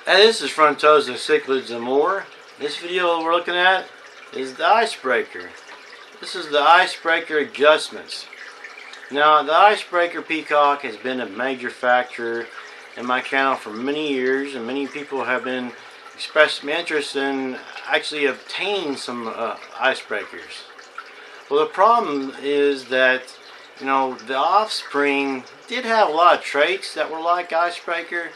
And this is front toes and cichlids and more. This video we're looking at is the Icebreaker. This is the Icebreaker adjustments. Now the Icebreaker Peacock has been a major factor in my channel for many years, and many people have been expressing interest in actually obtaining some Icebreakers. Well, the problem is that, you know, the offspring did have a lot of traits that were like Icebreaker,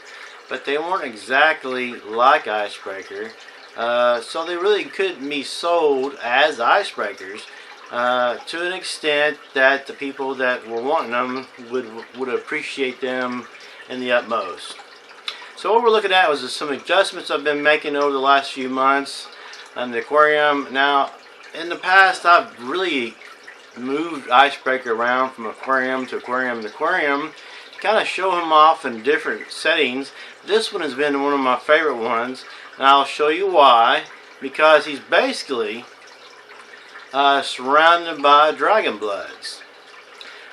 but they weren't exactly like Icebreaker. So they really couldn't be sold as Icebreakers to an extent that the people that were wanting them would appreciate them in the utmost. So what we're looking at was some adjustments I've been making over the last few months on the aquarium. Now, in the past, I've really moved Icebreaker around from aquarium to aquarium to aquarium, kind of show him off in different settings. This one has been one of my favorite ones, and I'll show you why. Because he's basically surrounded by dragon bloods,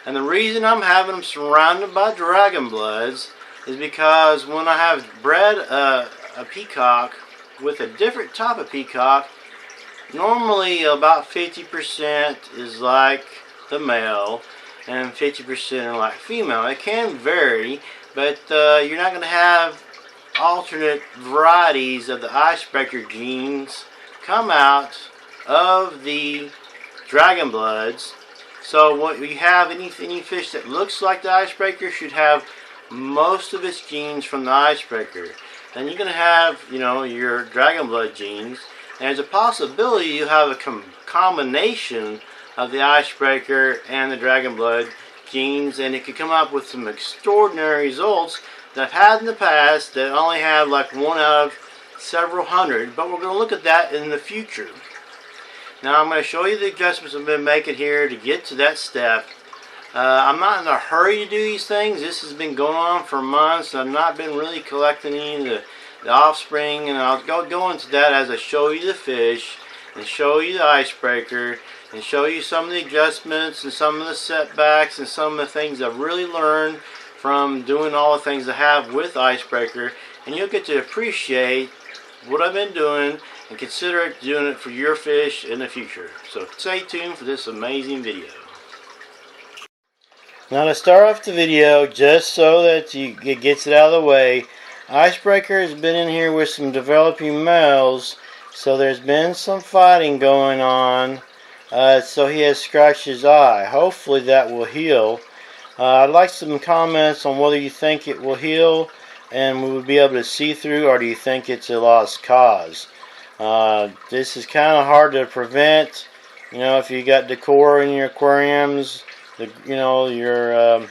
and the reason I'm having him surrounded by dragon bloods is because when I have bred a peacock with a different type of peacock, normally about 50% is like the male and 50% are like female. It can vary, but you're not going to have alternate varieties of the Icebreaker genes come out of the dragon bloods. So what we have, any fish that looks like the Icebreaker should have most of its genes from the Icebreaker. Then you're going to have, you know, your dragon blood genes, and there's a possibility you have a combination of the Icebreaker and the dragon blood genes, and it could come up with some extraordinary results that I've had in the past that only have like one out of several hundred, but we're going to look at that in the future. Now I'm going to show you the adjustments I've been making here to get to that step. I'm not in a hurry to do these things. This has been going on for months. I've not been really collecting any of the offspring, and I'll go into that as I show you the fish and show you the Icebreaker and show you some of the adjustments and some of the setbacks and some of the things I've really learned from doing all the things I have with Icebreaker, and you'll get to appreciate what I've been doing and consider doing it for your fish in the future. So stay tuned for this amazing video. Now to start off the video, just so that it gets it out of the way, Icebreaker has been in here with some developing males, so there's been some fighting going on. So he has scratched his eye. Hopefully that will heal. I'd like some comments on whether you think it will heal and we will be able to see through, or do you think it's a lost cause. This is kind of hard to prevent. You know, if you got decor in your aquariums, your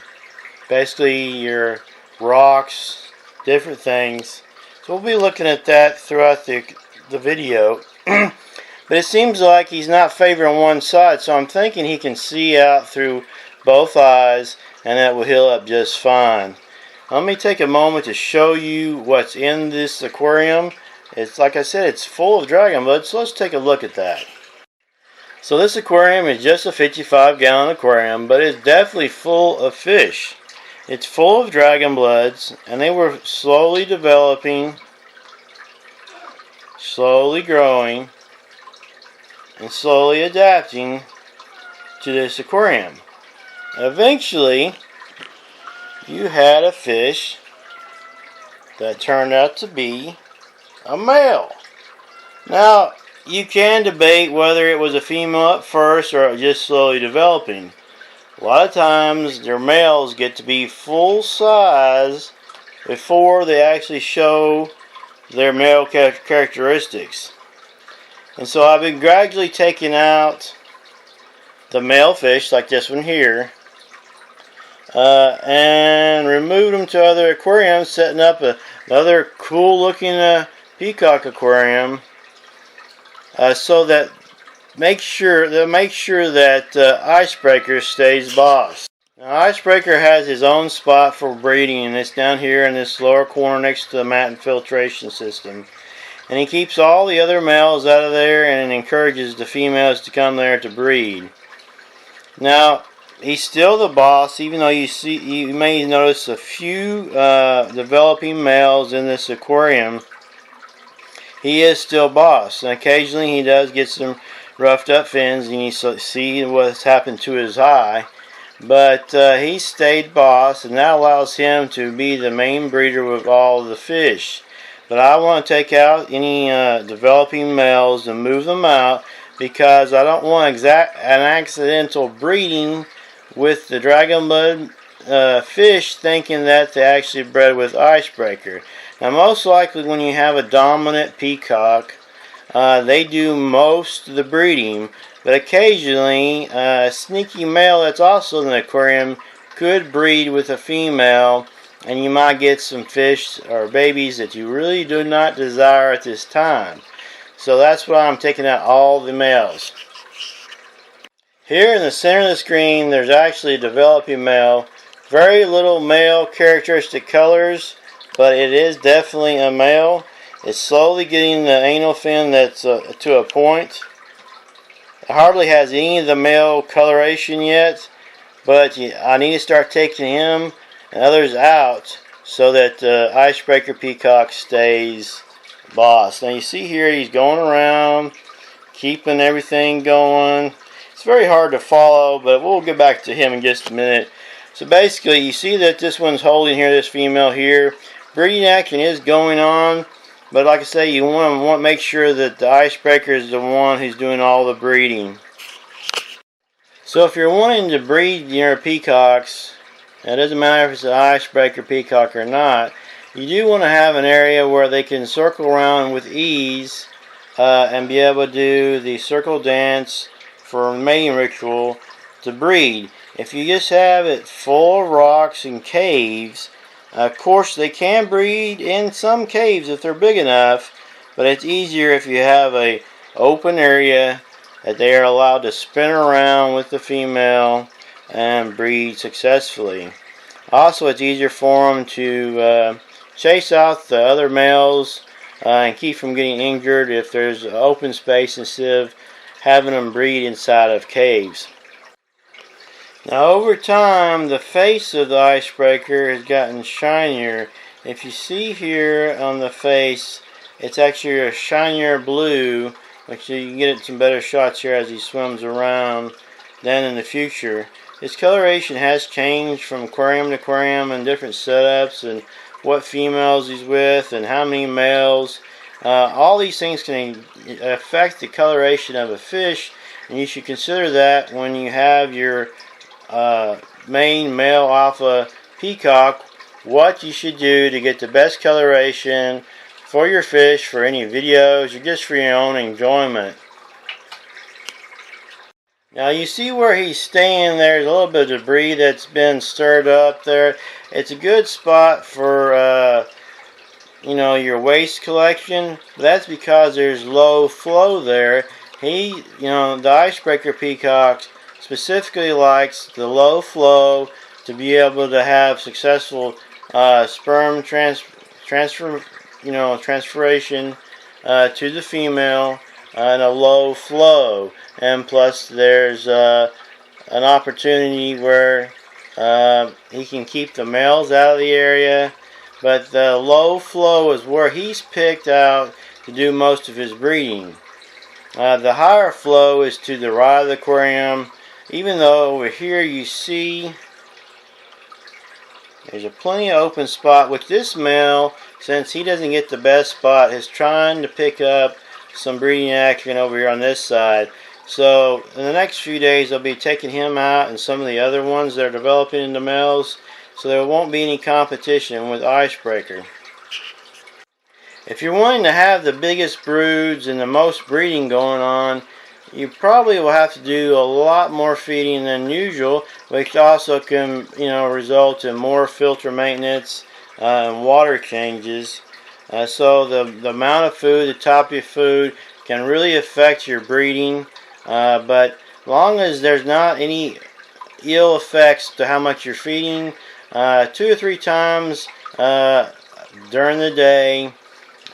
basically your rocks, different things. So we'll be looking at that throughout the video. But it seems like he's not favoring one side, so I'm thinking he can see out through both eyes, and that will heal up just fine. Let me take a moment to show you what's in this aquarium. It's like I said, it's full of dragon blood, so let's take a look at that. So this aquarium is just a 55-gallon aquarium, but it's definitely full of fish. It's full of dragon bloods, and they were slowly developing, slowly growing, and slowly adapting to this aquarium. Eventually, you had a fish that turned out to be a male. Now, you can debate whether it was a female at first or just slowly developing. A lot of times, their males get to be full size before they actually show their male characteristics. And so I've been gradually taking out the male fish, like this one here, and remove them to other aquariums, setting up another cool looking peacock aquarium, so that make sure that Icebreaker stays boss. Now Icebreaker has his own spot for breeding, and it's down here in this lower corner next to the mat and filtration system. And he keeps all the other males out of there and encourages the females to come there to breed. Now, he's still the boss, even though you may notice a few developing males in this aquarium. he is still boss. And occasionally he does get some roughed up fins, and you see what's happened to his eye. But he stayed boss, and that allows him to be the main breeder with all the fish. But I want to take out any developing males and move them out, because I don't want an accidental breeding with the dragon blood fish thinking that they actually bred with Icebreaker. Now, most likely when you have a dominant peacock, they do most of the breeding, but occasionally a sneaky male that's also in the aquarium could breed with a female, and you might get some fish or babies that you really do not desire at this time. So that's why I'm taking out all the males. Here in the center of the screen, there's actually a developing male. Very little male characteristic colors, but it is definitely a male. It's slowly getting the anal fin that's to a point. It hardly has any of the male coloration yet, but I need to start taking him and others out so that Icebreaker Peacock stays boss. Now you see here he's going around, keeping everything going. It's very hard to follow, but we'll get back to him in just a minute. So basically, you see that this one's holding here, this female here. Breeding action is going on, but like I say, you want to make sure that the Icebreaker is the one who's doing all the breeding. So if you're wanting to breed your peacocks, it doesn't matter if it's an Icebreaker peacock or not, you do want to have an area where they can circle around with ease and be able to do the circle dance for a mating ritual to breed. If you just have it full of rocks and caves, of course they can breed in some caves if they're big enough, but it's easier if you have a open area that they are allowed to spin around with the female and breed successfully. Also, it's easier for them to chase out the other males and keep from getting injured if there's open space instead of having them breed inside of caves. Now over time, the face of the Icebreaker has gotten shinier. If you see here on the face, it's actually a shinier blue, which you can get some better shots here as he swims around than in the future. His coloration has changed from aquarium to aquarium and different setups and what females he's with and how many males. All these things can affect the coloration of a fish, and you should consider that when you have your main male alpha peacock, what you should do to get the best coloration for your fish, for any videos or just for your own enjoyment. Now you see where he's staying, there's a little bit of debris that's been stirred up there. It's a good spot for your waste collection. That's because there's low flow there. The Icebreaker peacock specifically likes the low flow to be able to have successful sperm transferation to the female in a low flow. And plus there's an opportunity where he can keep the males out of the area, but the low flow is where he's picked out to do most of his breeding. The higher flow is to the right of the aquarium, even though over here you see there's a plenty of open spot, which this male, since he doesn't get the best spot, is trying to pick up some breeding action over here on this side. So in the next few days I'll be taking him out and some of the other ones that are developing into males, so there won't be any competition with Icebreaker. If you're wanting to have the biggest broods and the most breeding going on, you probably will have to do a lot more feeding than usual, which also can result in more filter maintenance and water changes. So the amount of food, the type of food can really affect your breeding, but as long as there's not any ill effects to how much you're feeding, 2 or 3 times during the day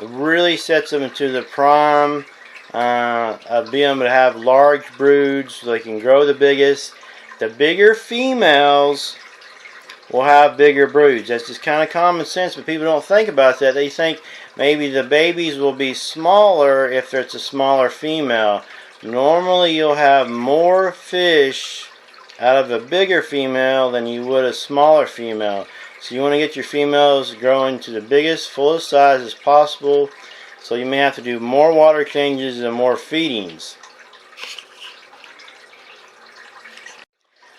really sets them into the prime of being able to have large broods so they can grow the biggest. The bigger females will have bigger broods. That's just kind of common sense, but people don't think about that. They think maybe the babies will be smaller if it's a smaller female. Normally you'll have more fish out of a bigger female than you would a smaller female. So you want to get your females growing to the biggest, fullest size as possible. So you may have to do more water changes and more feedings.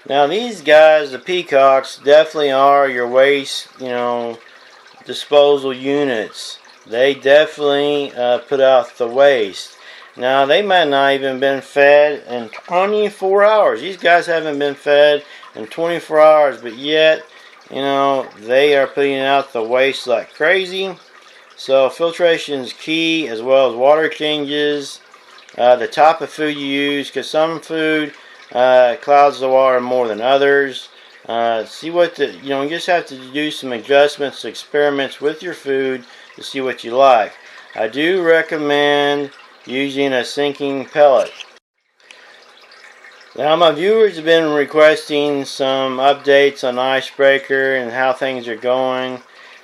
Now these guys, the peacocks, definitely are your waste, disposal units. They definitely put out the waste. Now they might not even been fed in 24 hours. These guys haven't been fed in 24 hours, but yet, they are putting out the waste like crazy. So filtration is key, as well as water changes, the type of food you use, because some food clouds the water more than others. See what you just have to do some adjustments, experiments with your food to see what you like. I do recommend using a sinking pellet. Now my viewers have been requesting some updates on Icebreaker and how things are going,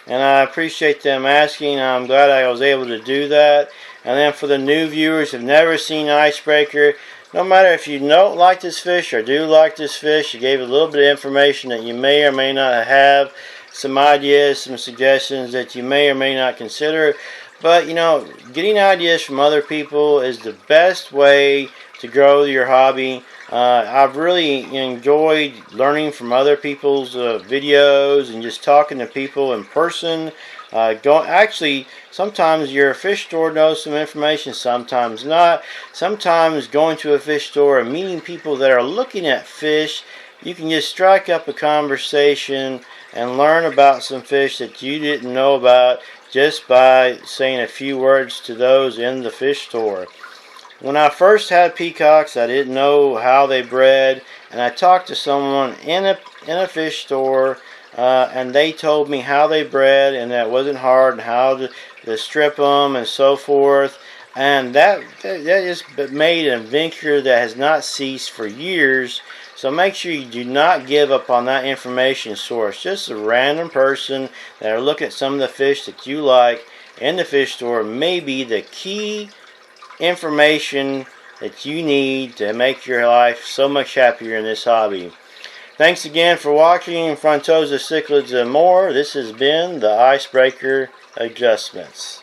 and I appreciate them asking. I'm glad I was able to do that. And then for the new viewers who have never seen Icebreaker, no matter if you don't like this fish or do like this fish, you gave a little bit of information that you may or may not have, some ideas, some suggestions that you may or may not consider. But getting ideas from other people is the best way to grow your hobby. I've really enjoyed learning from other people's videos and just talking to people in person. Actually, sometimes your fish store knows some information, sometimes not. Sometimes going to a fish store and meeting people that are looking at fish, you can just strike up a conversation and learn about some fish that you didn't know about just by saying a few words to those in the fish store. When I first had peacocks, I didn't know how they bred, and I talked to someone in a fish store, and they told me how they bred, and that wasn't hard, and how to strip them and so forth. And that just made an adventure that has not ceased for years. So make sure you do not give up on that information source. Just a random person that are looking at some of the fish that you like in the fish store may be the key information that you need to make your life so much happier in this hobby. Thanks again for watching Frontosa, Cichlids, and more. This has been the Icebreaker Adjustments.